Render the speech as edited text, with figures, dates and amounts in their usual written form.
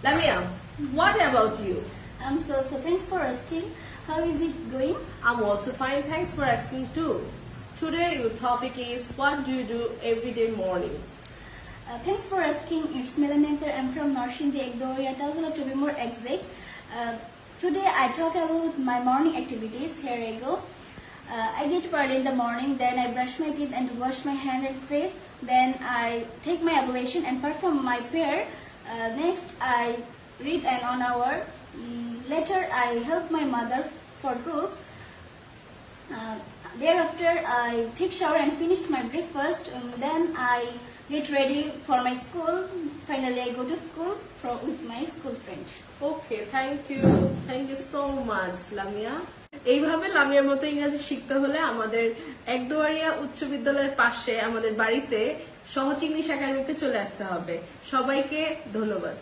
Lamia, what about you? So thanks for asking. How is it going? I'm also fine. Thanks for asking too. Today your topic is what do you do everyday morning? Thanks for asking. It's Milamenter. I'm from Norshindi Ekdoria, Talgula to be more exact. Today I talk about my morning activities. Here I go. I get up early in the morning, then I brush my teeth and wash my hand and face. Then I take my ablution and perform my prayer. Next I read an 1 hour. Later I help my mother for cooks. Thereafter I take shower and finish my breakfast. Then I get ready for my school. Finally I go to school with my school friend. Okay, thank you. Thank you so much, Lamia. এইভাবে লামিয়ার মতো ইংরেজি শিখতে হলে আমাদের একদুয়ারিয়া উচ্চ বিদ্যালয়ের পাশে আমাদের বাড়িতে সহজ ইংলিশ একাডেমিতে চলে আসতে হবে। সবাইকে ধন্যবাদ।